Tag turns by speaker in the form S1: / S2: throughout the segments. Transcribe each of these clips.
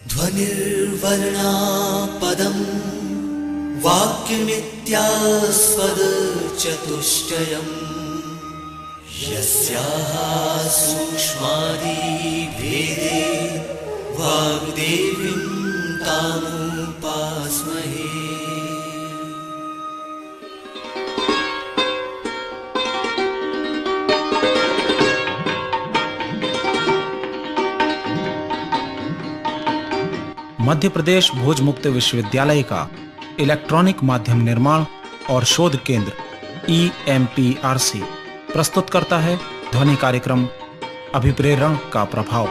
S1: ध्वनिर्वर्णा पदं वाक्यमित्यास्पदचतुष्टयम् यस्याः सूक्ष्मादिभेदे वाग्देवीं तामुपास्महे।
S2: मध्य प्रदेश भोज मुक्त विश्वविद्यालय का इलेक्ट्रॉनिक माध्यम निर्माण और शोध केंद्र EMPRC प्रस्तुत करता है ध्वनि कार्यक्रम अभिप्रेरण का प्रभाव।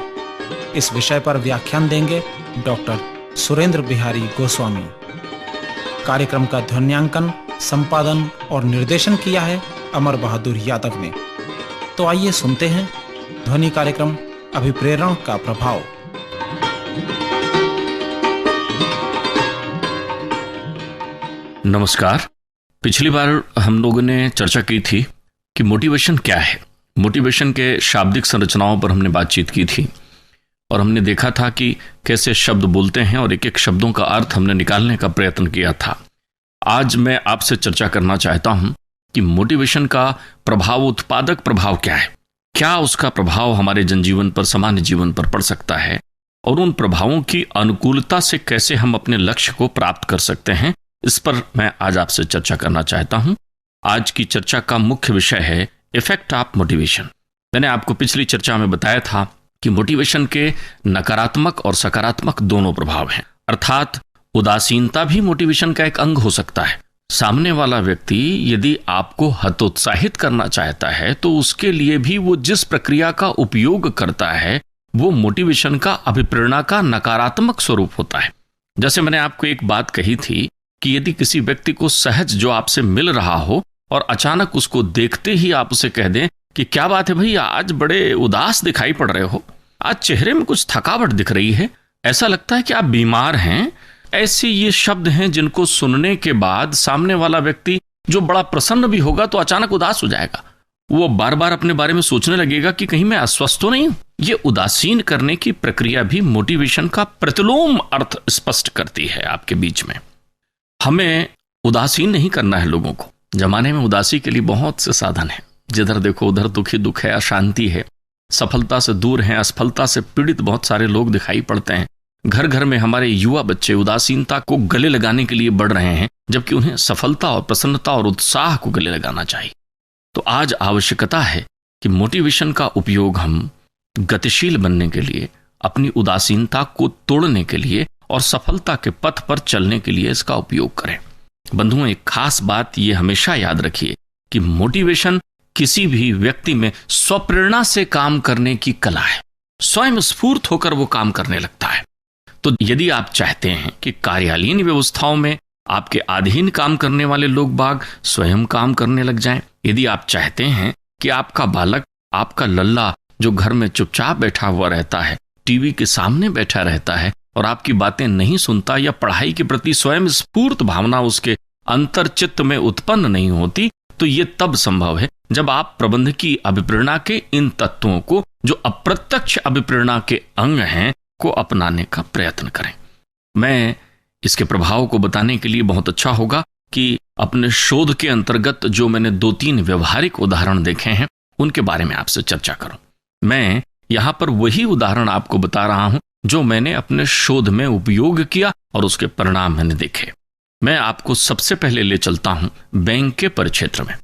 S2: इस विषय पर व्याख्यान देंगे डॉक्टर सुरेंद्र बिहारी गोस्वामी। कार्यक्रम का ध्वन्यांकन, संपादन और निर्देशन किया है अमर बहादुर यादव ने। तो आइए सुनते हैं ध्वनि कार्यक्रम अभिप्रेरण का प्रभाव।
S3: नमस्कार। पिछली बार हम लोगों ने चर्चा की थी कि मोटिवेशन क्या है। मोटिवेशन के शाब्दिक संरचनाओं पर हमने बातचीत की थी और हमने देखा था कि कैसे शब्द बोलते हैं और एक एक शब्दों का अर्थ हमने निकालने का प्रयत्न किया था। आज मैं आपसे चर्चा करना चाहता हूं कि मोटिवेशन का प्रभाव, उत्पादक प्रभाव क्या है, क्या उसका प्रभाव हमारे जनजीवन पर, सामान्य जीवन पर पड़ सकता है और उन प्रभावों की अनुकूलता से कैसे हम अपने लक्ष्य को प्राप्त कर सकते हैं। इस पर मैं आज आपसे चर्चा करना चाहता हूं। आज की चर्चा का मुख्य विषय है इफेक्ट ऑफ मोटिवेशन। मैंने आपको पिछली चर्चा में बताया था कि मोटिवेशन के नकारात्मक और सकारात्मक दोनों प्रभाव हैं। अर्थात उदासीनता भी मोटिवेशन का एक अंग हो सकता है। सामने वाला व्यक्ति यदि आपको हतोत्साहित करना चाहता है तो उसके लिए भी वो जिस प्रक्रिया का उपयोग करता है वो मोटिवेशन का, अभिप्रेरणा का नकारात्मक स्वरूप होता है। जैसे मैंने आपको एक बात कही थी कि यदि किसी व्यक्ति को सहज जो आपसे मिल रहा हो और अचानक उसको देखते ही आप उसे कह दें कि क्या बात है भैया, आज बड़े उदास दिखाई पड़ रहे हो, आज चेहरे में कुछ थकावट दिख रही है, ऐसा लगता है कि आप बीमार हैं। ऐसे ये शब्द हैं जिनको सुनने के बाद सामने वाला व्यक्ति जो बड़ा प्रसन्न भी होगा तो अचानक उदास हो जाएगा। वो बार बार अपने बारे में सोचने लगेगा कि कहीं मैं अस्वस्थ तो नहीं हूं। ये उदासीन करने की प्रक्रिया भी मोटिवेशन का प्रतिलोम अर्थ स्पष्ट करती है आपके बीच में। हमें उदासीन नहीं करना है लोगों को। जमाने में उदासी के लिए बहुत से साधन हैं। जिधर देखो उधर दुख ही दुख है, अशांति है, सफलता से दूर हैं, असफलता से पीड़ित बहुत सारे लोग दिखाई पड़ते हैं। घर घर में हमारे युवा बच्चे उदासीनता को गले लगाने के लिए बढ़ रहे हैं, जबकि उन्हें सफलता और प्रसन्नता और उत्साह को गले लगाना चाहिए। तो आज आवश्यकता है कि मोटिवेशन का उपयोग हम गतिशील बनने के लिए, अपनी उदासीनता को तोड़ने के लिए और सफलता के पथ पर चलने के लिए इसका उपयोग करें। बंधुओं, एक खास बात ये हमेशा याद रखिए कि मोटिवेशन किसी भी व्यक्ति में स्वप्रेरणा से काम करने की कला है। स्वयं स्फूर्त होकर वो काम करने लगता है। तो यदि आप चाहते हैं कि कार्यालयीन व्यवस्थाओं में आपके अधीन काम करने वाले लोग बाग स्वयं काम करने लग जाएं, यदि आप चाहते हैं कि आपका बालक, आपका लल्ला जो घर में चुपचाप बैठा हुआ रहता है, टीवी के सामने बैठा रहता है और आपकी बातें नहीं सुनता या पढ़ाई के प्रति स्वयं स्फूर्त भावना उसके अंतर्चित्त में उत्पन्न नहीं होती, तो ये तब संभव है जब आप प्रबंधकीय अभिप्रेरणा के इन तत्वों को, जो अप्रत्यक्ष अभिप्रेरणा के अंग हैं, को अपनाने का प्रयत्न करें। मैं इसके प्रभाव को बताने के लिए बहुत अच्छा होगा कि अपने शोध के अंतर्गत जो मैंने 2-3 व्यवहारिक उदाहरण देखे हैं उनके बारे में आपसे चर्चा करूं। मैं यहां पर वही उदाहरण आपको बता रहा हूं जो मैंने अपने शोध में उपयोग किया और उसके परिणाम मैंने देखे। मैं आपको सबसे पहले ले चलता हूं बैंक के परिक्षेत्र में।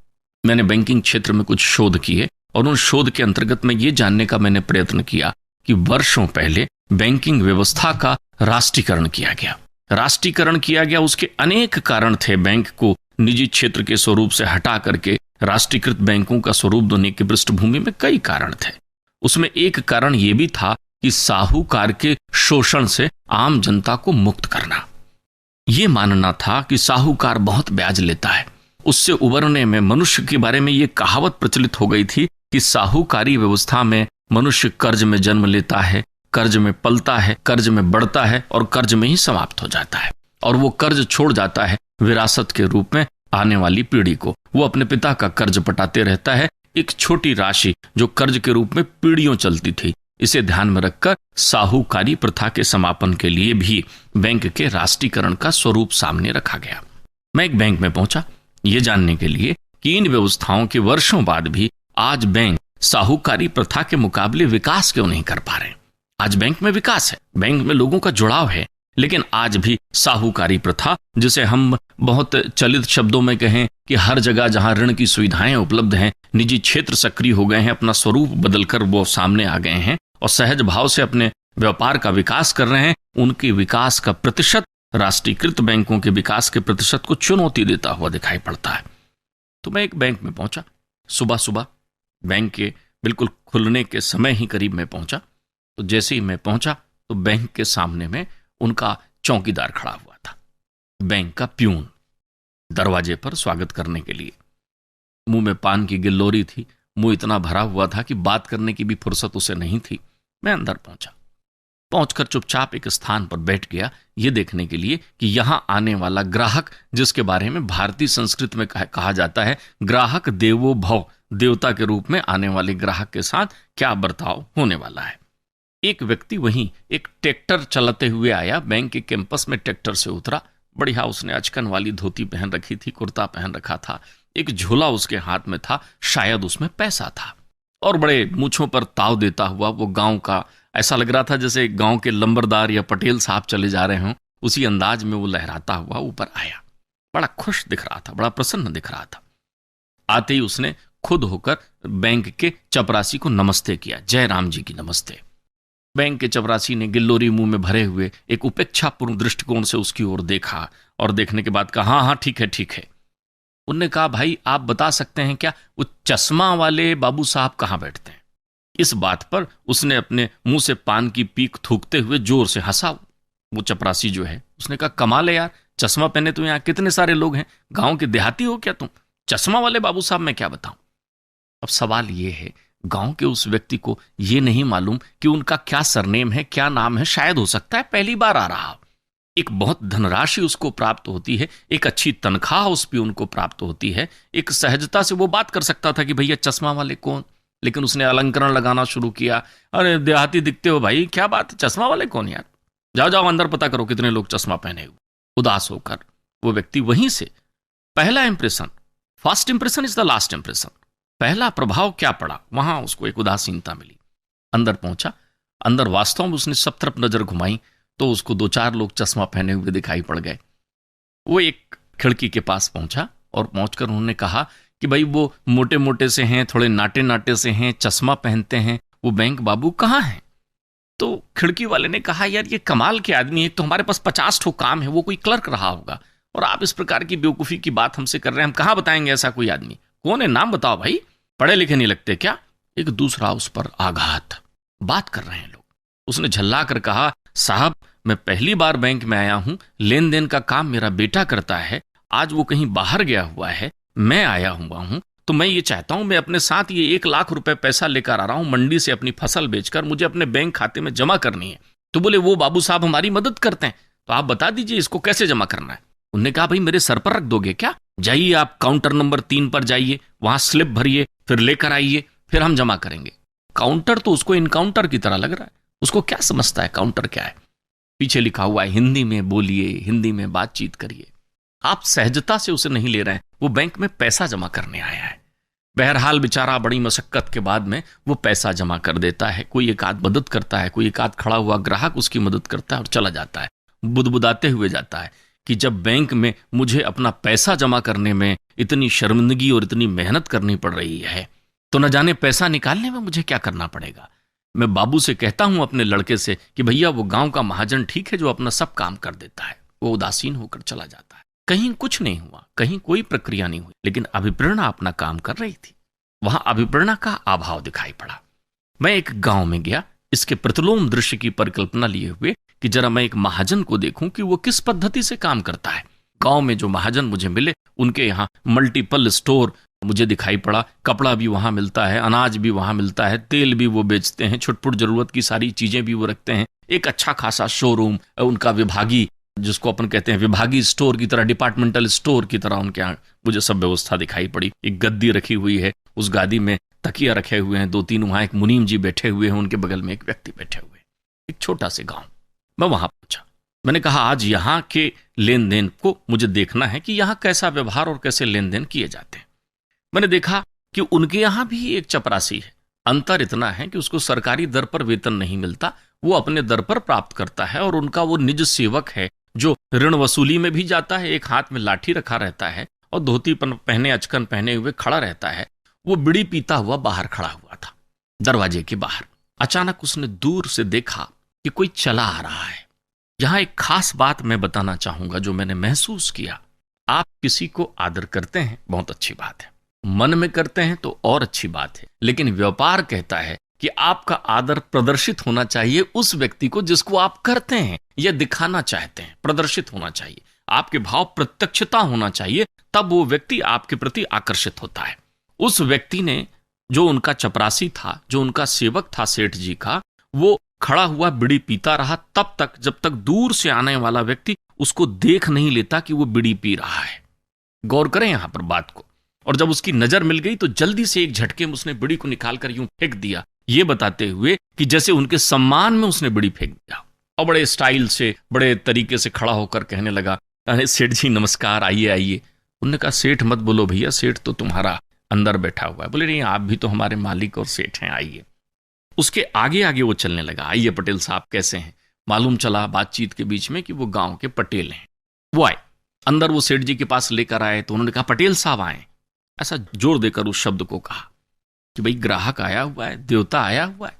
S3: मैंने बैंकिंग क्षेत्र में कुछ शोध किए और उन शोध के अंतर्गत में ये जानने का मैंने प्रयत्न किया कि वर्षों पहले बैंकिंग व्यवस्था का राष्ट्रीयकरण किया गया। राष्ट्रीयकरण किया गया, उसके अनेक कारण थे। बैंक को निजी क्षेत्र के स्वरूप से हटा करके राष्ट्रीयकृत बैंकों का स्वरूप देने की पृष्ठभूमि में कई कारण थे। उसमें एक कारण यह भी था कि साहूकार के शोषण से आम जनता को मुक्त करना। यह मानना था कि साहूकार बहुत ब्याज लेता है। उससे उबरने में मनुष्य के बारे में यह कहावत प्रचलित हो गई थी कि साहूकारी व्यवस्था में मनुष्य कर्ज में जन्म लेता है, कर्ज में पलता है, कर्ज में बढ़ता है और कर्ज में ही समाप्त हो जाता है। और वो कर्ज छोड़ जाता है विरासत के रूप में आने वाली पीढ़ी को। वो अपने पिता का कर्ज पटाते रहता है, एक छोटी राशि जो कर्ज के रूप में पीढ़ियों चलती थी। इसे ध्यान में रखकर साहूकारी प्रथा के समापन के लिए भी बैंक के राष्ट्रीयकरण का स्वरूप सामने रखा गया। मैं एक बैंक में पहुंचा ये जानने के लिए कि इन व्यवस्थाओं के वर्षों बाद भी आज बैंक साहूकारी प्रथा के मुकाबले विकास क्यों नहीं कर पा रहे। आज बैंक में विकास है, बैंक में लोगों का जुड़ाव है, लेकिन आज भी साहूकारी प्रथा, जिसे हम बहुत चलित शब्दों में कहें कि हर जगह जहां ऋण की सुविधाएं उपलब्ध हैं, निजी क्षेत्र सक्रिय हो गए हैं, अपना स्वरूप बदलकर वो सामने आ गए हैं और सहज भाव से अपने व्यापार का विकास कर रहे हैं, उनके विकास का प्रतिशत राष्ट्रीयकृत बैंकों के विकास के प्रतिशत को चुनौती देता हुआ दिखाई पड़ता है। तो मैं एक बैंक में पहुंचा, सुबह सुबह बैंक के बिल्कुल खुलने के समय ही करीब में पहुंचा। तो जैसे ही मैं पहुंचा तो बैंक के सामने में उनका चौकीदार खड़ा हुआ था, बैंक का प्यून, दरवाजे पर स्वागत करने के लिए। मुंह में पान की गिल्लोरी थी, मुंह इतना भरा हुआ था कि बात करने की भी फुर्सत उसे नहीं थी। मैं अंदर पहुंचा, पहुंचकर चुपचाप एक स्थान पर बैठ गया, यह देखने के लिए कि यहां आने वाला ग्राहक, जिसके बारे में भारतीय संस्कृति में कहा जाता है ग्राहक देवो भव, देवता के रूप में आने वाले ग्राहक के साथ क्या बर्ताव होने वाला है। एक व्यक्ति वहीं एक ट्रैक्टर चलाते हुए आया, बैंक के कैंपस में ट्रैक्टर से उतरा। बढ़िया उसने अचकन वाली धोती पहन रखी थी, कुर्ता पहन रखा था, एक झोला उसके हाथ में था, शायद उसमें पैसा था, और बड़े मूंछों पर ताव देता हुआ वो गांव का, ऐसा लग रहा था जैसे गांव के लंबरदार या पटेल साहब चले जा रहे हों, उसी अंदाज में वो लहराता हुआ ऊपर आया। बड़ा खुश दिख रहा था, बड़ा प्रसन्न दिख रहा था। आते ही उसने खुद होकर बैंक के चपरासी को नमस्ते किया, जय राम जी की नमस्ते। बैंक के चपरासी ने गिल्लोरी मुंह में भरे हुए एक उपेक्षापूर्ण दृष्टिकोण से उसकी ओर देखा और देखने के बाद कहा, हाँ हाँ ठीक है ठीक है। उनने कहा, भाई आप बता सकते हैं क्या वो चश्मा वाले बाबू साहब कहाँ बैठते हैं? इस बात पर उसने अपने मुंह से पान की पीक थूकते हुए जोर से हंसा। वो चपरासी जो है उसने कहा, कमाल है यार, चश्मा पहने तो यहाँ कितने सारे लोग हैं, गांव के देहाती हो क्या तुम? चश्मा वाले बाबू साहब मैं क्या बताऊं। अब सवाल ये है, गांव के उस व्यक्ति को यह नहीं मालूम कि उनका क्या सरनेम है, क्या नाम है, शायद हो सकता है पहली बार आ रहा हो। एक बहुत धनराशि उसको प्राप्त होती है, एक अच्छी तनख्वाह उस प्यून को प्राप्त होती है, एक सहजता से वो बात कर सकता था कि भैया चश्मा वाले कौन, लेकिन उसने अलंकरण लगाना शुरू किया। अरे देहाती दिखते हो भाई, क्या बात है, चश्मा वाले कौन यार, जाओ जाओ अंदर पता करो कितने लोग चश्मा पहने हुए। उदास होकर वो व्यक्ति वहीं से, पहला impression, first impression is the last impression, पहला प्रभाव क्या पड़ा, वहां उसको एक उदासीनता मिली। अंदर पहुंचा, अंदर वास्तव में उसने सब तरफ नजर घुमाई तो उसको दो चार लोग चश्मा पहने हुए दिखाई पड़ गए। वो एक खिड़की के पास पहुंचा और पहुंचकर उन्होंने कहा कि भाई वो मोटे मोटे से हैं, थोड़े नाटे नाटे से हैं, चश्मा पहनते हैं, वो बैंक बाबू कहाँ हैं? तो खिड़की वाले ने कहा, यार ये कमाल के आदमी है, तो हमारे पास 50 ठो काम है, वो कोई क्लर्क रहा होगा, और आप इस प्रकार की बेवकूफी की बात हमसे कर रहे हैं, हम कहाँ बताएंगे ऐसा कोई आदमी? कौन है, नाम बताओ भाई, पढ़े लिखे नहीं लगते क्या? एक दूसरा उस पर आघात, बात कर रहे हैं लोग। उसने झल्ला कर कहा, साहब मैं पहली बार बैंक में आया हूं, लेन देन का काम मेरा बेटा करता है, आज वो कहीं बाहर गया हुआ है, मैं आया हुआ हूं, तो मैं ये चाहता हूं, मैं अपने साथ ये 1 लाख रुपए पैसा लेकर आ रहा हूं, मंडी से अपनी फसल बेचकर मुझे अपने बैंक खाते में जमा करनी है। तो बोले वो बाबू साहब हमारी मदद करते हैं, तो आप बता दीजिए इसको कैसे जमा करना है। उन्होंने कहा, भाई मेरे सर पर रख दोगे क्या? जाइए आप काउंटर नंबर 3 पर जाइए, वहां स्लिप भरिए, फिर लेकर आइए, फिर हम जमा करेंगे। काउंटर तो उसको इनकाउंटर की तरह लग रहा है, उसको क्या समझता है काउंटर क्या है? पीछे लिखा हुआ है हिंदी में बोलिए, हिंदी में बातचीत करिए। आप सहजता से उसे नहीं ले रहे हैं, वो बैंक में पैसा जमा करने आया है। बहरहाल बेचारा बड़ी मशक्कत के बाद में वो पैसा जमा कर देता है, कोई एक आध मदद करता है, कोई एक आध खड़ा हुआ ग्राहक उसकी मदद करता है और चला जाता है, बुदबुदाते हुए जाता है कि जब बैंक में मुझे अपना पैसा जमा करने में इतनी शर्मिंदगी और इतनी मेहनत करनी पड़ रही है, तो न जाने पैसा निकालने में मुझे क्या करना पड़ेगा। मैं बाबू से कहता हूं अपने लड़के से कि भैया वो गांव का महाजन ठीक है जो अपना सब काम कर देता है। वो उदासीन होकर चला जाता है। कहीं कुछ नहीं हुआ, कहीं कोई प्रक्रिया नहीं हुई, लेकिन अभिप्रेरणा अपना काम कर रही थी। वहां अभिप्रेरणा का अभाव दिखाई पड़ा। मैं एक गांव में गया, इसके प्रतिलोम दृश्य की परिकल्पना लिए हुए कि जरा मैं एक महाजन को देखूं कि वो किस पद्धति से काम करता है। गांव में जो महाजन मुझे मिले, उनके यहाँ मल्टीपल स्टोर मुझे दिखाई पड़ा, कपड़ा भी वहां मिलता है, अनाज भी वहां मिलता है, तेल भी वो बेचते हैं, छुटपुट जरूरत की सारी चीजें भी वो रखते हैं। एक अच्छा खासा शोरूम, उनका विभागी, जिसको अपन कहते हैं विभागी स्टोर की तरह, डिपार्टमेंटल स्टोर की तरह उनके यहाँ मुझे सब व्यवस्था दिखाई पड़ी। एक गद्दी रखी हुई है, उस गादी में तकिया रखे हुए हैं, 2-3 वहां एक मुनीम जी बैठे हुए हैं, उनके बगल में एक व्यक्ति बैठे हुए हैं। एक छोटा से गांव। मैं वहां पहुंचा। मैंने कहा आज यहाँ के लेन देन को मुझे देखना है कि यहाँ कैसा व्यवहार और कैसे लेन देन किए जाते हैं। मैंने देखा कि उनके यहाँ भी एक चपरासी है। अंतर इतना है कि उसको सरकारी दर पर वेतन नहीं मिलता, वो अपने दर पर प्राप्त करता है, और उनका वो निज सेवक है जो ऋण वसूली में भी जाता है, एक हाथ में लाठी रखा रहता है और धोती पहने, अचकन पहने हुए खड़ा रहता है। वो बीड़ी पीता हुआ बाहर खड़ा हुआ था, दरवाजे के बाहर। अचानक उसने दूर से देखा कि कोई चला आ रहा है। यहां एक खास बात मैं बताना चाहूंगा जो मैंने महसूस किया। आप किसी को आदर करते हैं, बहुत अच्छी बात है, मन में करते हैं तो और अच्छी बात है, लेकिन व्यापार कहता है कि आपका आदर प्रदर्शित होना चाहिए उस व्यक्ति को जिसको आप करते हैं या दिखाना चाहते हैं, प्रदर्शित होना चाहिए। आपके भाव प्रत्यक्षता होना चाहिए, तब वो व्यक्ति आपके प्रति आकर्षित होता है। उस व्यक्ति ने, जो उनका चपरासी था, जो उनका सेवक था सेठ जी का, वो खड़ा हुआ बीड़ी पीता रहा तब तक जब तक दूर से आने वाला व्यक्ति उसको देख नहीं लेता कि वो बीड़ी पी रहा है। गौर करें यहां पर बात को। और जब उसकी नजर मिल गई तो जल्दी से एक झटके में उसने बीड़ी को निकालकर यूं फेंक दिया, ये बताते हुए कि जैसे उनके सम्मान में उसने बीड़ी फेंक दिया, और बड़े स्टाइल से, बड़े तरीके से खड़ा होकर कहने लगा, अरे सेठ जी नमस्कार, आइए आइए। उन्होंने कहा सेठ मत बोलो भैया, सेठ तो तुम्हारा अंदर बैठा हुआ है। बोले नहीं, आप भी तो हमारे मालिक और सेठ हैं, आइए। उसके आगे आगे वो चलने लगा, आइए पटेल साहब कैसे हैं। मालूम चला बातचीत के बीच में कि वो गांव के पटेल हैं। वो आए अंदर, वो सेठ जी के पास लेकर आए तो उन्होंने कहा पटेल साहब आए, ऐसा जोर देकर उस शब्द को कहा कि भाई ग्राहक आया हुआ है, देवता आया हुआ है।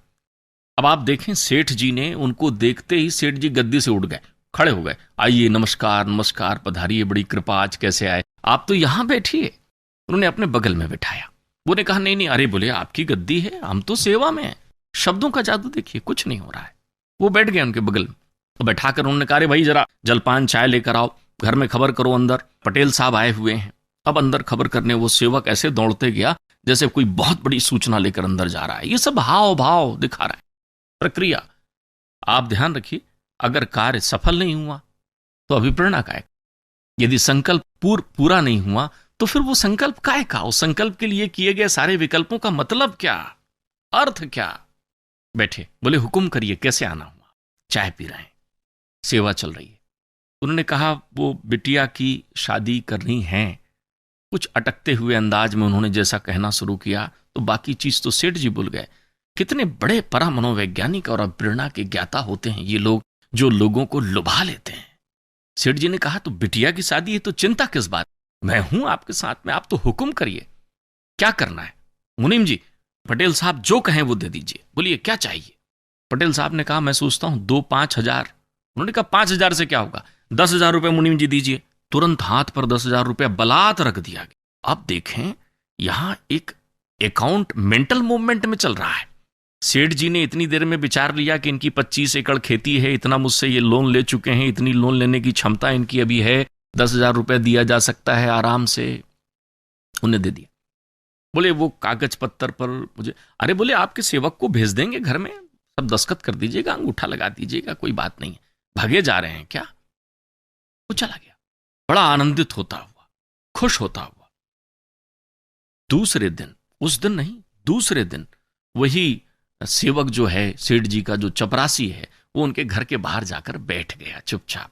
S3: अब आप देखें, सेठ जी ने उनको देखते ही सेठ जी गद्दी से उठ गए, खड़े हो गए, आइए नमस्कार नमस्कार, पधारिए, बड़ी कृपा, आज कैसे आए, आप तो यहां बैठिए। उन्होंने अपने बगल में बैठाया। वो ने कहा नहीं नहीं, अरे बोले आपकी गद्दी है, हम तो सेवा में हैं। शब्दों का जादू देखिए, कुछ नहीं हो रहा है। वो बैठ गए उनके बगल में, तो बैठाकर उन्होंने कहा, अरे भाई जरा जलपान चाय लेकर आओ, घर में खबर करो, अंदर पटेल साहब आए हुए हैं। अब अंदर खबर करने वो सेवक ऐसे दौड़ते गया जैसे कोई बहुत बड़ी सूचना लेकर अंदर जा रहा है। ये सब हाव भाव दिखा रहा है, प्रक्रिया। आप ध्यान रखिए, अगर कार्य सफल नहीं हुआ तो अभिप्रेरणा काय, यदि संकल्प पूरा नहीं हुआ तो फिर वो संकल्प काय का, उस संकल्प के लिए किए गए सारे विकल्पों का मतलब क्या, अर्थ क्या। बैठे, बोले हुक्म करिए, कैसे आना हुआ। चाय पी रहे हैं, सेवा चल रही है। उन्होंने कहा वो बिटिया की शादी करनी है। कुछ अटकते हुए अंदाज में उन्होंने जैसा कहना शुरू किया तो बाकी चीज तो सेठ जी भूल गए। कितने बड़े परा मनोवैज्ञानिक और अप्रेरणा के ज्ञाता होते हैं ये लोग, जो लोगों को लुभा लेते हैं। सेठ जी ने कहा तो बिटिया की शादी है तो चिंता किस बात, मैं हूं आपके साथ में, आप तो हुक्म करिए, क्या करना है। मुनीम जी, पटेल साहब जो कहें वो दे दीजिए, बोलिए क्या चाहिए। पटेल साहब ने कहा मैं सोचता हूं 2-5 हजार। उन्होंने कहा 5 हजार से क्या होगा, 10 हजार रुपये मुनीम जी दीजिए। तुरंत हाथ पर 10 हजार रुपया बलात् रख दिया गया। अब देखें, यहां एक अकाउंट मेंटल मूवमेंट में चल रहा है। सेठ जी ने इतनी देर में विचार लिया कि इनकी 25 एकड़ खेती है, इतना मुझसे ये लोन ले चुके हैं, इतनी लोन लेने की क्षमता इनकी अभी है, 10 हजार रुपया दिया जा सकता है आराम से। उन्हें दे दिया। बोले वो कागज पत्तर पर मुझे, अरे बोले आपके सेवक को भेज देंगे घर में, सब दस्तखत कर दीजिएगा, अंगूठा लगा दीजिएगा, कोई बात नहीं है, भागे जा रहे हैं क्या। वो चला गया, बड़ा आनंदित होता हुआ, खुश होता हुआ। दूसरे दिन, उस दिन नहीं, दूसरे दिन वही सेवक जो है सेठ जी का, जो चपरासी है, वो उनके घर के बाहर जाकर बैठ गया चुपचाप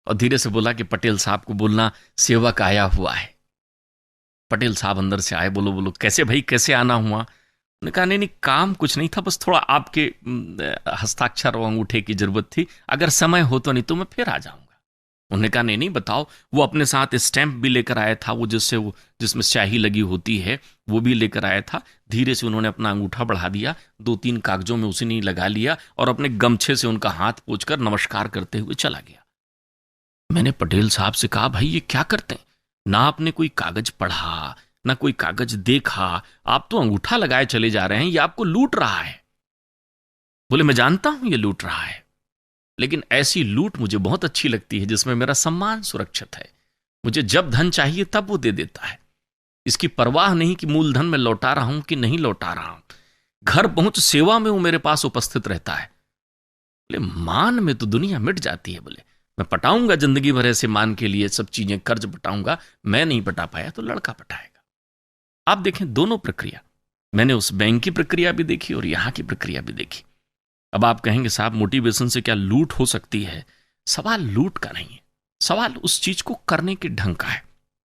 S3: और धीरे से बोला कि पटेल साहब को बोलना सेवक आया हुआ है। पटेल साहब अंदर से आए, बोलो बोलो कैसे भाई, कैसे आना हुआ। उन्होंने कहा नहीं नहीं, काम कुछ नहीं था, बस थोड़ा आपके हस्ताक्षर और अंगूठे की जरूरत थी, अगर समय हो तो, नहीं तो मैं फिर आ जाऊंगा। उन्होंने कहा नहीं नहीं बताओ। वो अपने साथ स्टैंप भी लेकर आया था, वो जिसमें स्याही लगी होती है, वो भी लेकर आया था। धीरे से उन्होंने अपना अंगूठा बढ़ा दिया, 2-3 कागजों में उसी ने लगा लिया और अपने गमछे से उनका हाथ पोंछकर नमस्कार करते हुए चला गया। मैंने पटेल साहब से कहा भाई ये क्या करते हैं, ना आपने कोई कागज पढ़ा ना कोई कागज देखा, आप तो अंगूठा लगाए चले जा रहे हैं, ये आपको लूट रहा है। बोले मैं जानता हूं ये लूट रहा है, लेकिन ऐसी लूट मुझे बहुत अच्छी लगती है जिसमें मेरा सम्मान सुरक्षित है। मुझे जब धन चाहिए तब वो दे देता है, इसकी परवाह नहीं कि मूलधन में लौटा रहा हूं कि नहीं लौटा रहा हूं। घर पहुंच सेवा में वो मेरे पास उपस्थित रहता है। बोले मान में तो दुनिया मिट जाती है। बोले मैं पटाऊंगा जिंदगी भर ऐसे मान के लिए, सब चीजें कर्ज पटाऊंगा, मैं नहीं पटा पाया तो लड़का पटाएगा। आप देखें दोनों प्रक्रिया, मैंने उस बैंक की प्रक्रिया भी देखी और यहाँ की प्रक्रिया भी देखी। अब आप कहेंगे साहब मोटिवेशन से क्या लूट हो सकती है? सवाल लूट का नहीं है, सवाल उस चीज को करने के ढंग का है।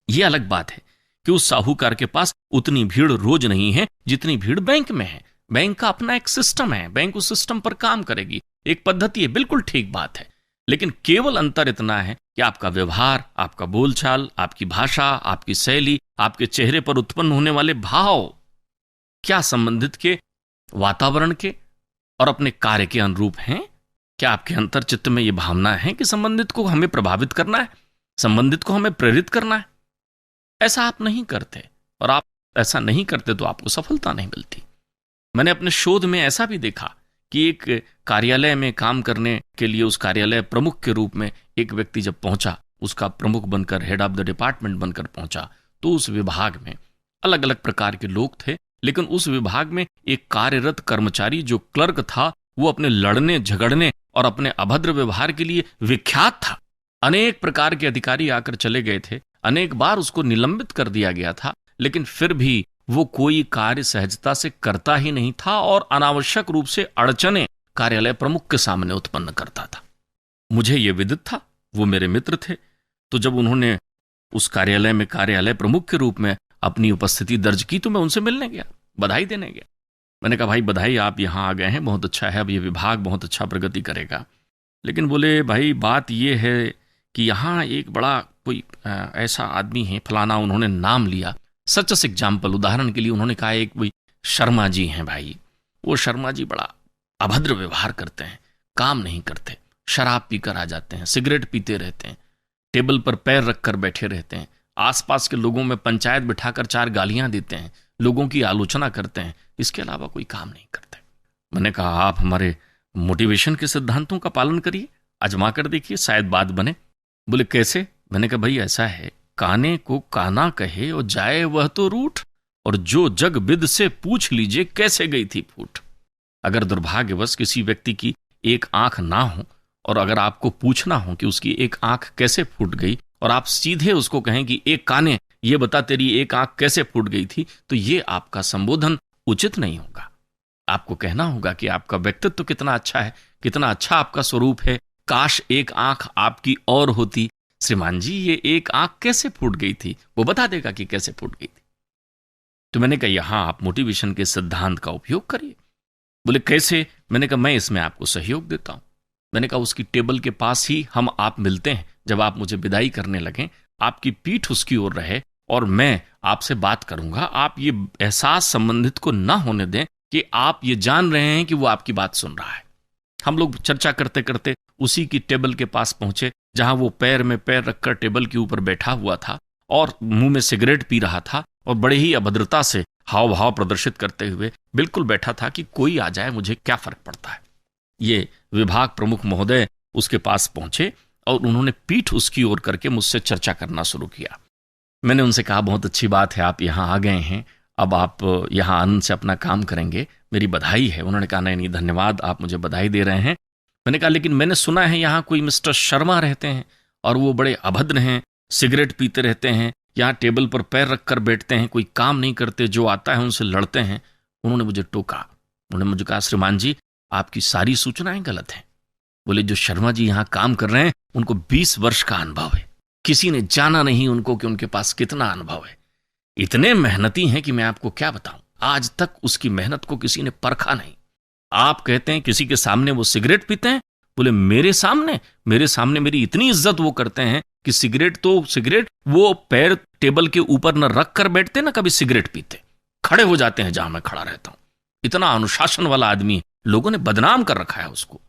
S3: यह अलग बात है कि उस साहूकार के पास उतनी भीड़ रोज नहीं है जितनी भीड़ बैंक में है। बैंक का अपना एक सिस्टम है, बैंक उस सिस्टम पर काम करेगी, एक पद्धति है, बिल्कुल ठीक बात है। लेकिन केवल अंतर इतना है कि आपका व्यवहार, आपका बोलचाल, आपकी भाषा, आपकी शैली, आपके चेहरे पर उत्पन्न होने वाले भाव क्या संबंधित के वातावरण के और अपने कार्य के अनुरूप हैं? क्या आपके अंतर चित्त में यह भावना है कि संबंधित को हमें प्रभावित करना है, संबंधित को हमें प्रेरित करना है? ऐसा आप नहीं करते, और आप ऐसा नहीं करते तो आपको सफलता नहीं मिलती। मैंने अपने शोध में ऐसा भी देखा कि एक कार्यालय में काम करने के लिए उस कार्यालय प्रमुख के रूप में एक व्यक्ति जब पहुंचा, उसका प्रमुख बनकर, हेड ऑफ द डिपार्टमेंट बनकर पहुंचा, तो उस विभाग में अलग अलग प्रकार के लोग थे, लेकिन उस विभाग में एक कार्यरत कर्मचारी जो क्लर्क था, वो अपने लड़ने झगड़ने और अपने अभद्र व्यवहार के लिए विख्यात था। अनेक प्रकार के अधिकारी आकर चले गए थे, अनेक बार उसको निलंबित कर दिया गया था, लेकिन फिर भी वो कोई कार्य सहजता से करता ही नहीं था और अनावश्यक रूप से अड़चने कार्यालय प्रमुख के सामने उत्पन्न करता था। मुझे यह विदित था, वो मेरे मित्र थे, तो जब उन्होंने उस कार्यालय में कार्यालय प्रमुख के रूप में अपनी उपस्थिति दर्ज की तो मैं उनसे मिलने गया, बधाई देने गया। मैंने कहा भाई बधाई, आप यहाँ आ गए हैं, बहुत अच्छा है, अब ये विभाग बहुत अच्छा प्रगति करेगा। लेकिन बोले भाई बात ये है कि यहाँ एक बड़ा कोई ऐसा आदमी है, फलाना, उन्होंने नाम लिया, सच एग्जाम्पल, उदाहरण के लिए उन्होंने कहा एक कोई शर्मा जी हैं भाई, वो शर्मा जी बड़ा अभद्र व्यवहार करते हैं, काम नहीं करते, शराब पीकर आ जाते हैं, सिगरेट पीते रहते हैं, टेबल पर पैर रखकर बैठे रहते हैं, आसपास के लोगों में पंचायत बिठाकर 4 गालियां देते हैं, लोगों की आलोचना करते हैं, इसके अलावा कोई काम नहीं करते। मैंने कहा आप हमारे मोटिवेशन के सिद्धांतों का पालन करिए, आजमा कर देखिए, शायद बात बने। बोले कैसे? मैंने कहा भाई ऐसा है, काने को काना कहे और जाए वह तो रूठ, और जो जग बिद से पूछ लीजिए कैसे गई थी फूट। अगर दुर्भाग्यवश किसी व्यक्ति की एक आंख ना हो और अगर आपको पूछना हो कि उसकी एक आंख कैसे फूट गई और आप सीधे उसको कहें कि एक काने ये बता तेरी एक आंख कैसे फूट गई थी, तो ये आपका संबोधन उचित नहीं होगा। आपको कहना होगा कि आपका व्यक्तित्व कितना अच्छा है, कितना अच्छा आपका स्वरूप है, काश एक आंख आपकी और होती। श्रीमान जी ये एक आंख कैसे फूट गई थी? वो बता देगा कि कैसे फूट गई थी। तो मैंने कहा यहां आप मोटिवेशन के सिद्धांत का उपयोग करिए। बोले कैसे? मैंने कहा मैं इसमें आपको सहयोग देता हूं। मैंने कहा उसकी टेबल के पास ही हम आप मिलते हैं, जब आप मुझे विदाई करने लगें आपकी पीठ उसकी ओर रहे और मैं आपसे बात करूंगा, आप ये एहसास संबंधित को ना होने दें कि आप ये जान रहे हैं कि वो आपकी बात सुन रहा है। हम लोग चर्चा करते करते उसी की टेबल के पास पहुंचे जहां वो पैर में पैर रखकर टेबल के ऊपर बैठा हुआ था और मुंह में सिगरेट पी रहा था और बड़े ही अभद्रता से हाव भाव प्रदर्शित करते हुए बिल्कुल बैठा था कि कोई आ जाए मुझे क्या फर्क पड़ता है। ये विभाग प्रमुख महोदय उसके पास पहुंचे और उन्होंने पीठ उसकी ओर करके मुझसे चर्चा करना शुरू किया। मैंने उनसे कहा बहुत अच्छी बात है आप यहाँ आ गए हैं, अब आप यहाँ आनंद से अपना काम करेंगे, मेरी बधाई है। उन्होंने कहा नहीं धन्यवाद, आप मुझे बधाई दे रहे हैं। मैंने कहा लेकिन मैंने सुना है यहाँ कोई मिस्टर शर्मा रहते हैं और वो बड़े अभद्र हैं, सिगरेट पीते रहते हैं, यहाँ टेबल पर पैर रखकर बैठते हैं, कोई काम नहीं करते, जो आता है उनसे लड़ते हैं। उन्होंने मुझे टोका, उन्होंने मुझे कहा श्रीमान जी आपकी सारी सूचनाएं गलत हैं। बोले जो शर्मा जी यहाँ काम कर रहे हैं उनको 20 वर्ष का अनुभव है, किसी ने जाना नहीं उनको कि उनके पास कितना अनुभव है। इतने मेहनती हैं कि मैं आपको क्या बताऊं, आज तक उसकी मेहनत को किसी ने परखा नहीं। आप कहते हैं किसी के सामने वो सिगरेट पीते हैं, बोले मेरे सामने मेरी इतनी इज्जत वो करते हैं कि सिगरेट वो पैर टेबल के ऊपर न रख कर बैठते ना कभी सिगरेट पीते, खड़े हो जाते हैं जहां मैं खड़ा रहता हूं। इतना अनुशासन वाला आदमी, लोगों ने बदनाम कर रखा है उसको।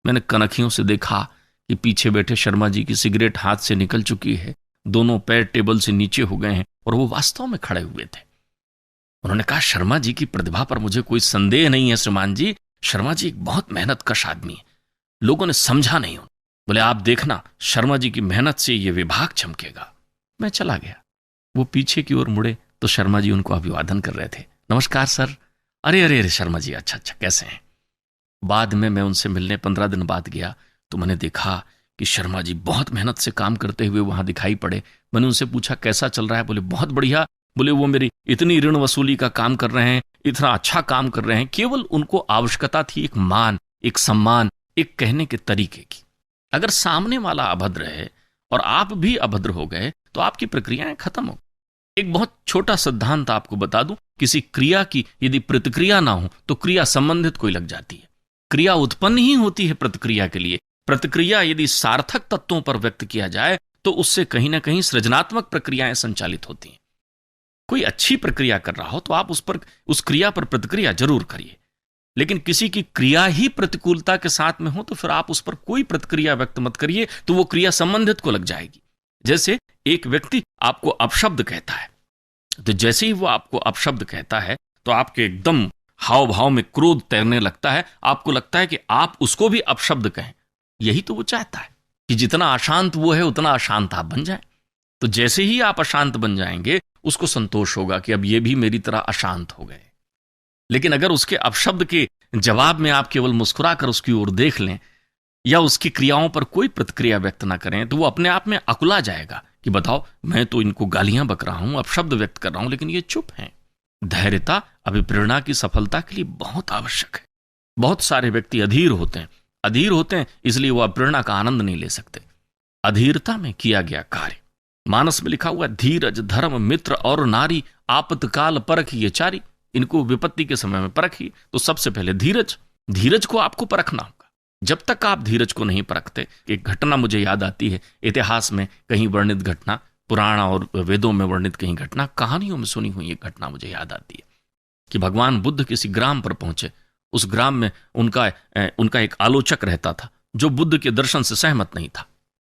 S3: मैंने कनखियों से देखा कि पीछे बैठे शर्मा जी की सिगरेट हाथ से निकल चुकी है, दोनों पैर टेबल से नीचे हो गए हैं और वो वास्तव में खड़े हुए थे। उन्होंने कहा शर्मा जी की प्रतिभा पर मुझे कोई संदेह नहीं है श्रीमान जी, शर्मा जी एक बहुत मेहनत कश आदमी है, लोगों ने समझा नहीं। बोले आप देखना शर्मा जी की मेहनत से ये विभाग चमकेगा। मैं चला गया, वो पीछे की ओर मुड़े तो शर्मा जी उनको अभिवादन कर रहे थे, नमस्कार सर। अरे शर्मा जी अच्छा कैसे हैं। बाद में मैं उनसे मिलने 15 दिन बाद गया तो मैंने देखा कि शर्मा जी बहुत मेहनत से काम करते हुए वहां दिखाई पड़े। मैंने उनसे पूछा कैसा चल रहा है, बोले बहुत बढ़िया, बोले वो मेरी इतनी ऋण वसूली का काम कर रहे हैं, इतना अच्छा काम कर रहे हैं। केवल उनको आवश्यकता थी एक मान, एक सम्मान, एक कहने के तरीके की। अगर सामने वाला अभद्र है और आप भी अभद्र हो गए तो आपकी प्रक्रियाएं खत्म हो। एक बहुत छोटा सिद्धांत आपको बता दूं, किसी क्रिया की यदि प्रतिक्रिया ना हो तो क्रिया संबंधित कोई लग जाती है। क्रिया उत्पन्न ही होती है प्रतिक्रिया के लिए। प्रतिक्रिया यदि सार्थक तत्वों पर व्यक्त किया जाए तो उससे कहीं ना कहीं सृजनात्मक प्रक्रियाएं संचालित होती हैं। कोई अच्छी प्रक्रिया कर रहा हो तो आप उस क्रिया पर प्रतिक्रिया जरूर करिए, लेकिन किसी की क्रिया ही प्रतिकूलता के साथ में हो तो फिर आप उस पर कोई प्रतिक्रिया व्यक्त मत करिए, तो वो क्रिया संबंधित को लग जाएगी। जैसे एक व्यक्ति आपको अपशब्द कहता है, तो जैसे ही वो आपको अपशब्द कहता है तो आपके एकदम हाव भाव में क्रोध तैरने लगता है। आपको लगता है कि आप उसको भी अपशब्द कहें। यही तो वो चाहता है कि जितना अशांत वो है उतना अशांत आप बन जाएं। तो जैसे ही आप अशांत बन जाएंगे उसको संतोष होगा कि अब ये भी मेरी तरह अशांत हो गए। लेकिन अगर उसके अपशब्द के जवाब में आप केवल मुस्कुराकर उसकी ओर देख लें या उसकी क्रियाओं पर कोई प्रतिक्रिया व्यक्त ना करें तो वो अपने आप में अकुला जाएगा कि बताओ, मैं तो इनको गालियां बक रहा हूं, अपशब्द व्यक्त कर रहा हूं, लेकिन ये चुप हैं। धैर्यता अभिप्रेरणा की सफलता के लिए बहुत आवश्यक है। बहुत सारे व्यक्ति अधीर होते हैं इसलिए वो अभिप्रेरणा का आनंद नहीं ले सकते। अधीरता में किया गया कार्य, मानस में लिखा हुआ धीरज धर्म मित्र और नारी आपतकाल परख ये चारी। इनको विपत्ति के समय में परखिए। तो सबसे पहले धीरज को आपको परखना होगा। जब तक आप धीरज को नहीं परखते, एक घटना मुझे याद आती है, इतिहास में कहीं वर्णित घटना, पुराण और वेदों में वर्णित कहीं घटना, कहानियों में सुनी हुई एक घटना मुझे याद आती है कि भगवान बुद्ध किसी ग्राम पर पहुंचे। उस ग्राम में उनका एक आलोचक रहता था जो बुद्ध के दर्शन से सहमत नहीं था।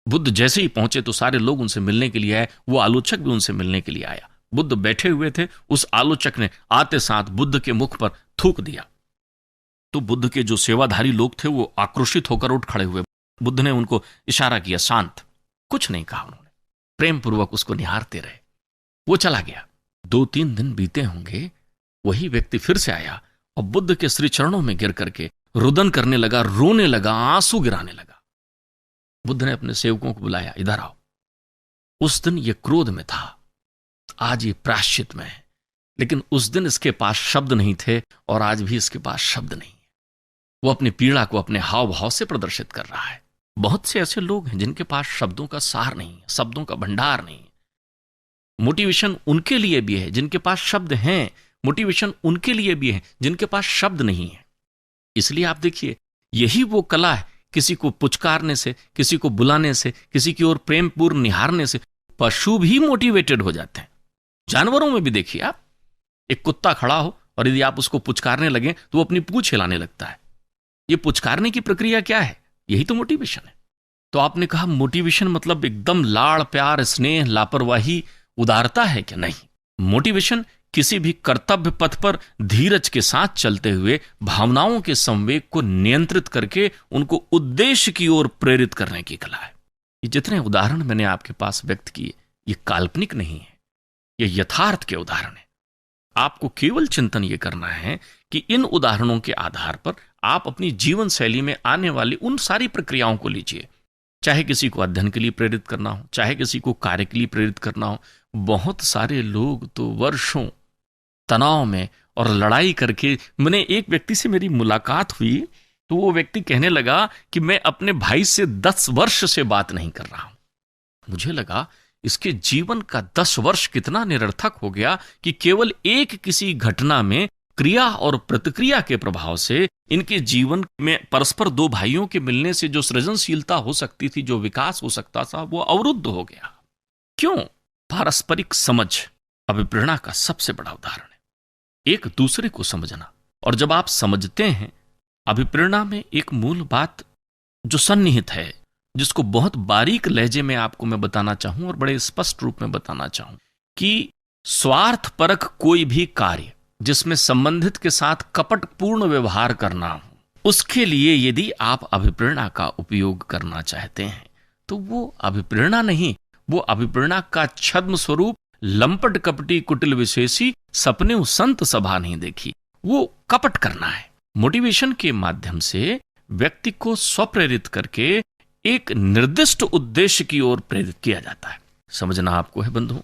S3: बुद्ध जैसे ही पहुंचे तो सारे लोग उनसे मिलने के लिए आए, वो आलोचक भी उनसे मिलने के लिए आया। बुद्ध बैठे हुए थे, उस आलोचक ने आते साथ बुद्ध के मुख पर थूक दिया। तो बुद्ध के जो सेवाधारी लोग थे वो आक्रोशित होकर उठ खड़े हुए। बुद्ध ने उनको इशारा किया, शांत। कुछ नहीं कहा उन्होंने, प्रेम पूर्वक उसको निहारते रहे। वो चला गया। 2-3 दिन बीते होंगे, वही व्यक्ति फिर से आया और बुद्ध के श्री चरणों में गिर करके रुदन करने लगा, रोने लगा, आंसू गिराने लगा। बुद्ध ने अपने सेवकों को बुलाया, इधर आओ। उस दिन ये क्रोध में था, आज ये प्रायश्चित में है। लेकिन उस दिन इसके पास शब्द नहीं थे और आज भी इसके पास शब्द नहीं है। वो अपनी पीड़ा को अपने हाव भाव से प्रदर्शित कर रहा है। बहुत से ऐसे लोग हैं जिनके पास शब्दों का सार नहीं है, शब्दों का भंडार नहीं है। मोटिवेशन उनके लिए भी है जिनके पास शब्द हैं, मोटिवेशन उनके लिए भी है जिनके पास शब्द नहीं है। इसलिए आप देखिए, यही वो कला है, किसी को पुचकारने से, किसी को बुलाने से, किसी की ओर प्रेम पूर्ण निहारने से पशु भी मोटिवेटेड हो जाते हैं। जानवरों में भी देखिए आप, एक कुत्ता खड़ा हो और यदि आप उसको पुचकारने लगे तो वो अपनी पूंछ हिलाने लगता है। ये पुचकारने की प्रक्रिया क्या है? यही तो मोटिवेशन है। तो आपने कहा मोटिवेशन मतलब एकदम लाड़ प्यार स्नेह लापरवाही उदारता है क्या? नहीं। मोटिवेशन किसी भी कर्तव्य पथ पर धीरज के साथ चलते हुए भावनाओं के संवेग को नियंत्रित करके उनको उद्देश्य की ओर प्रेरित करने की कला है। ये जितने उदाहरण मैंने आपके पास व्यक्त किए, ये काल्पनिक नहीं है, ये यथार्थ के उदाहरण है। आपको केवल चिंतन ये करना है कि इन उदाहरणों के आधार पर आप अपनी जीवन शैली में आने वाली उन सारी प्रक्रियाओं को लीजिए। चाहे किसी को अध्ययन के लिए प्रेरित करना हो, चाहे किसी को कार्य के लिए प्रेरित करना हो। बहुत सारे लोग तो वर्षों तनाव में और लड़ाई करके, मैंने एक व्यक्ति से मेरी मुलाकात हुई तो वो व्यक्ति कहने लगा कि मैं अपने भाई से 10 वर्ष से बात नहीं कर रहा हूं। मुझे लगा इसके जीवन का 10 वर्ष कितना निरर्थक हो गया कि केवल एक किसी घटना में क्रिया और प्रतिक्रिया के प्रभाव से इनके जीवन में परस्पर दो भाइयों के मिलने से जो सृजनशीलता हो सकती थी, जो विकास हो सकता था, वो अवरुद्ध हो गया। क्यों? पारस्परिक समझ अभिप्रेरणा का सबसे बड़ा उदाहरण है। एक दूसरे को समझना, और जब आप समझते हैं, अभिप्रेरणा में एक मूल बात जो सन्निहित है, जिसको बहुत बारीक लहजे में आपको मैं बताना चाहूं और बड़े स्पष्ट रूप में बताना चाहूं कि स्वार्थपरक कोई भी कार्य जिसमें संबंधित के साथ कपटपूर्ण व्यवहार करना हो, उसके लिए यदि आप अभिप्रेरणा का उपयोग करना चाहते हैं तो वो अभिप्रेरणा नहीं, वो अभिप्रेरणा का छद्म स्वरूप लंपट कपटी कुटिल विशेषी सपने संत सभा नहीं देखी, वो कपट करना है। मोटिवेशन के माध्यम से व्यक्ति को स्वप्रेरित करके एक निर्दिष्ट उद्देश्य की ओर प्रेरित किया जाता है। समझना आपको है बंधु,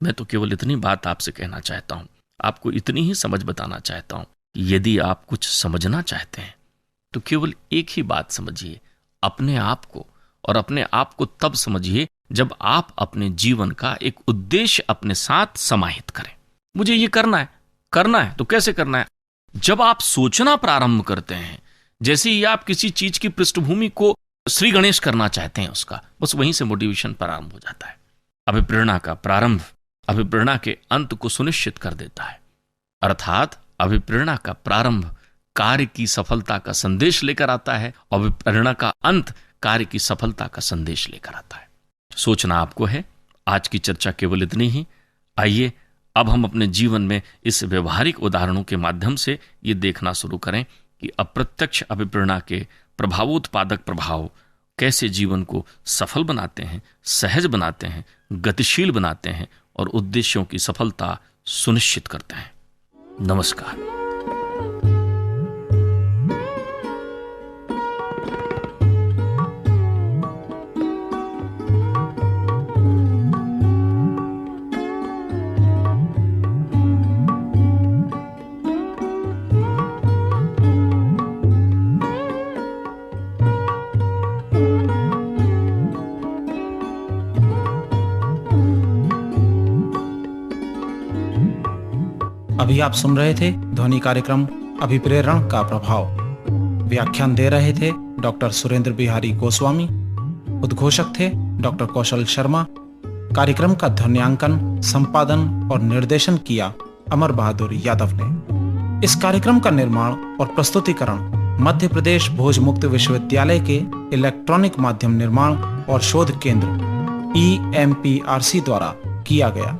S3: मैं तो केवल इतनी बात आपसे कहना चाहता हूं, आपको इतनी ही समझ बताना चाहता हूं कि यदि आप कुछ समझना चाहते हैं तो केवल एक ही बात समझिए, अपने आप को, और अपने आप को तब समझिए जब आप अपने जीवन का एक उद्देश्य अपने साथ समाहित करें। मुझे ये करना है तो कैसे करना है? जब आप सोचना प्रारंभ करते हैं, जैसे ही आप किसी चीज की पृष्ठभूमि को श्री गणेश करना चाहते हैं उसका, बस वहीं से मोटिवेशन प्रारंभ हो जाता है। अभिप्रेरणा का प्रारंभ अभिप्रेरणा के अंत को सुनिश्चित कर देता है, अर्थात अभिप्रेरणा का प्रारंभ कार्य की सफलता का संदेश लेकर आता है, और अभिप्रेरणा का अंत कार्य की सफलता का संदेश लेकर आता है। सोचना आपको है। आज की चर्चा केवल इतनी ही। आइए अब हम अपने जीवन में इस व्यवहारिक उदाहरणों के माध्यम से ये देखना शुरू करें कि अप्रत्यक्ष अभिप्रेरणा के प्रभावोत्पादक प्रभाव कैसे जीवन को सफल बनाते हैं, सहज बनाते हैं, गतिशील बनाते हैं और उद्देश्यों की सफलता सुनिश्चित करते हैं। नमस्कार।
S2: अभी आप सुन रहे थे ध्वनि कार्यक्रम अभिप्रेरण का प्रभाव। व्याख्यान दे रहे थे डॉक्टर सुरेंद्र बिहारी गोस्वामी। उद्घोषक थे डॉक्टर कौशल शर्मा। कार्यक्रम का ध्वन्यांकन, संपादन और निर्देशन किया अमर बहादुर यादव ने। इस कार्यक्रम का निर्माण और प्रस्तुतिकरण मध्य प्रदेश भोज मुक्त विश्वविद्यालय के इलेक्ट्रॉनिक माध्यम निर्माण और शोध केंद्र EMPRC द्वारा किया गया।